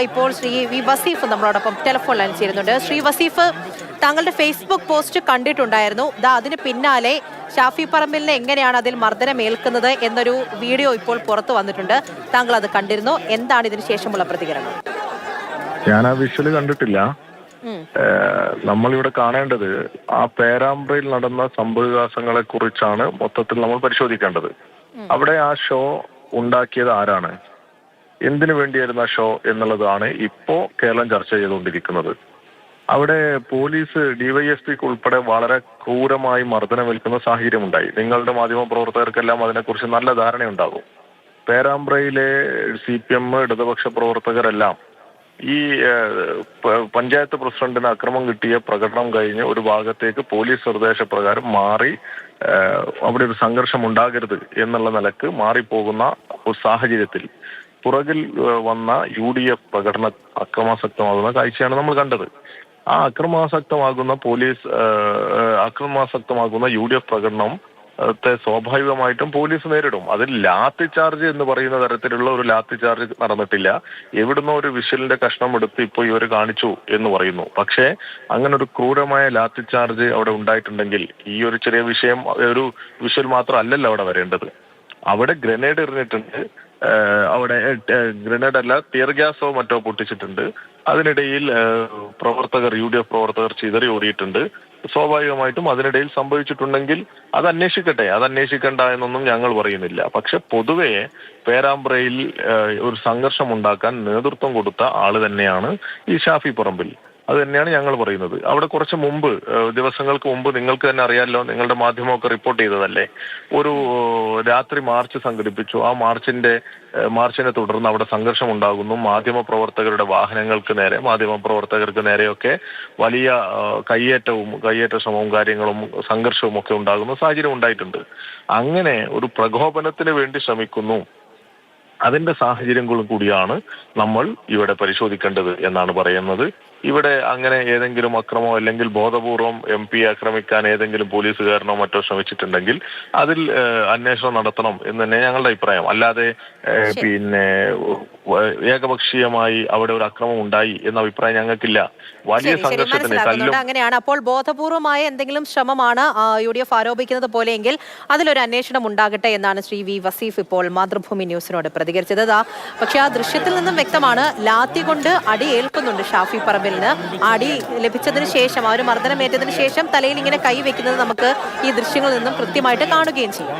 ഇപ്പോൾ ശ്രീ വി വസീഫ് നമ്മളോടൊപ്പം telephone line ചേരുന്നുണ്ട്. ശ്രീ വസീഫ്, താങ്കളുടെ ഫേസ്ബുക്ക് പോസ്റ്റ് കണ്ടിട്ടുണ്ടായിരുന്നു. അതിന് പിന്നാലെ ഷാഫി പറമ്പിലിനെ എങ്ങനെയാണ് അതിൽ മർദ്ദനമേൽക്കുന്നത് എന്നൊരു വീഡിയോ ഇപ്പോൾ പുറത്തു വന്നിട്ടുണ്ട്. താങ്കൾ അത് കണ്ടിരുന്നു. എന്താണ് ഇതിനു ശേഷമുള്ള പ്രതികരണം? ഞാൻ ആ വിഷ്വല് കണ്ടിട്ടില്ല. നമ്മളിവിടെ കാണേണ്ടത് ആ പേരാമ്പ്രയിൽ നടന്ന സംഭവവികാസങ്ങളെ കുറിച്ചാണ് മൊത്തത്തിൽ നമ്മൾ പരിശോധിക്കേണ്ടത്. അവിടെ ആ ഷോ ഉണ്ടാക്കിയത് ആരാണ്, എന്തിനു വേണ്ടിയായിരുന്നു ആ ഷോ എന്നുള്ളതാണ് ഇപ്പോ കേരളം ചർച്ച ചെയ്തുകൊണ്ടിരിക്കുന്നത്. അവിടെ പോലീസ് ഡിവൈഎസ്പിക്ക് ഉൾപ്പെടെ വളരെ ക്രൂരമായി മർദ്ദനമേൽക്കുന്ന സാഹചര്യമുണ്ടായി. നിങ്ങളുടെ മാധ്യമ പ്രവർത്തകർക്കെല്ലാം അതിനെക്കുറിച്ച് നല്ല ധാരണയുണ്ടാകും. പേരാമ്പ്രയിലെ CPM ഇടതുപക്ഷ പ്രവർത്തകരെല്ലാം ഈ പഞ്ചായത്ത് പ്രസിഡന്റിന് അക്രമം കിട്ടിയ പ്രകടനം കഴിഞ്ഞ് ഒരു ഭാഗത്തേക്ക് പോലീസ് നിർദ്ദേശപ്രകാരം മാറി അവിടെ ഒരു സംഘർഷം ഉണ്ടാകരുത് എന്നുള്ള നിലക്ക് മാറിപ്പോകുന്ന ഒരു സാഹചര്യത്തിൽ പുറകിൽ വന്ന UDF പ്രകടന അക്രമാസക്തമാകുന്ന കാഴ്ചയാണ് നമ്മൾ കണ്ടത്. ആ അക്രമാസക്തമാകുന്ന UDF പ്രകടനം സ്വാഭാവികമായിട്ടും പോലീസ് നേരിടും. അതിൽ ലാത്തി ചാർജ് എന്ന് പറയുന്ന തരത്തിലുള്ള ഒരു ലാത്തി ചാർജ് നടന്നിട്ടില്ല. എവിടുന്നോ ഒരു വിഷ്വലിന്റെ കഷ്ണം എടുത്ത് ഇപ്പോൾ ഇവർ കാണിച്ചു എന്ന് പറയുന്നു. പക്ഷേ അങ്ങനെ ഒരു ക്രൂരമായ ലാത്തി ചാർജ് അവിടെ ഉണ്ടായിട്ടുണ്ടെങ്കിൽ ഈ ഒരു ചെറിയ വിഷയം, ഒരു വിഷ്വൽ മാത്രം അല്ലല്ലോ അവിടെ വരേണ്ടത്. അവിടെ ഗ്രനേഡ് എറിഞ്ഞിട്ടുണ്ട്. അവിടെ ഗ്രനേഡ് അല്ല, ടിയർ ഗ്യാസോ മറ്റോ പൊട്ടിച്ചിട്ടുണ്ട്. അതിനിടയിൽ UDF പ്രവർത്തകർ ചിതറി ഓടിയിട്ടുണ്ട്. സ്വാഭാവികമായിട്ടും അതിനിടയിൽ സംഭവിച്ചിട്ടുണ്ടെങ്കിൽ അത് അന്വേഷിക്കണ്ട എന്നൊന്നും ഞങ്ങൾ പറയുന്നില്ല. പക്ഷെ പൊതുവെ പേരാമ്പ്രയിൽ ഒരു സംഘർഷം ഉണ്ടാക്കാൻ നേതൃത്വം കൊടുത്ത ആള് തന്നെയാണ് ഈ ഷാഫി പറമ്പിൽ. അത് തന്നെയാണ് ഞങ്ങൾ പറയുന്നത്. അവിടെ കുറച്ച് മുമ്പ്, ദിവസങ്ങൾക്ക് മുമ്പ്, നിങ്ങൾക്ക് തന്നെ അറിയാമല്ലോ, നിങ്ങളുടെ മാധ്യമമൊക്കെ റിപ്പോർട്ട് ചെയ്തതല്ലേ, ഒരു രാത്രി മാർച്ച് സംഘടിപ്പിച്ചു. ആ മാർച്ചിനെ തുടർന്ന് അവിടെ സംഘർഷം ഉണ്ടാകുന്നു. മാധ്യമപ്രവർത്തകരുടെ മാധ്യമപ്രവർത്തകർക്ക് നേരെയൊക്കെ വലിയ കയ്യേറ്റ ശ്രമവും കാര്യങ്ങളും സംഘർഷവും ഒക്കെ ഉണ്ടാകുന്ന സാഹചര്യം ഉണ്ടായിട്ടുണ്ട്. അങ്ങനെ ഒരു പ്രകോപനത്തിന് വേണ്ടി ശ്രമിക്കുന്നു, അതിന്റെ സാഹചര്യങ്ങളും കൂടിയാണ് നമ്മൾ ഇവിടെ പരിശോധിക്കേണ്ടത് എന്നാണ് പറയുന്നത്. ഇവിടെ അങ്ങനെ ഏതെങ്കിലും അക്രമമോ അല്ലെങ്കിൽ ബോധപൂർവം MP ആക്രമിക്കാൻ ഏതെങ്കിലും പോലീസുകാരനോ മറ്റോ ശ്രമിച്ചിട്ടുണ്ടെങ്കിൽ അതിൽ അന്വേഷണം നടത്തണം എന്ന് തന്നെ ഞങ്ങളുടെ അഭിപ്രായം. അല്ലാതെ ഏകപക്ഷീയമായി അവിടെ ഒരു അക്രമം ഉണ്ടായി എന്ന അഭിപ്രായം ഞങ്ങൾക്കില്ല. വലിയ സംഘർഷത്തിന് അങ്ങനെയാണ്. അപ്പോൾ ബോധപൂർവമായ എന്തെങ്കിലും ശ്രമമാണ് UDF ആരോപിക്കുന്നത് പോലെയെങ്കിൽ അതിലൊരു അന്വേഷണം ഉണ്ടാകട്ടെ എന്നാണ് ശ്രീ വി വസീഫ് ഇപ്പോൾ മാതൃഭൂമി ന്യൂസിനോട് പ്രതികരിച്ചത്. പക്ഷെ ആ ദൃശ്യത്തിൽ നിന്നും വ്യക്തമാണ്, ലാത്തി കൊണ്ട് അടി ഏൽക്കുന്നുണ്ട് ഷാഫി പറമ്പിലിന്. അടി ലഭിച്ചതിന് ശേഷം, ആ ഒരു മർദ്ദനമേറ്റതിന് ശേഷം തലയിൽ ഇങ്ങനെ കൈ വെക്കുന്നത് നമുക്ക് ഈ ദൃശ്യങ്ങളിൽ നിന്നും കൃത്യമായിട്ട് കാണുകയും ചെയ്യും.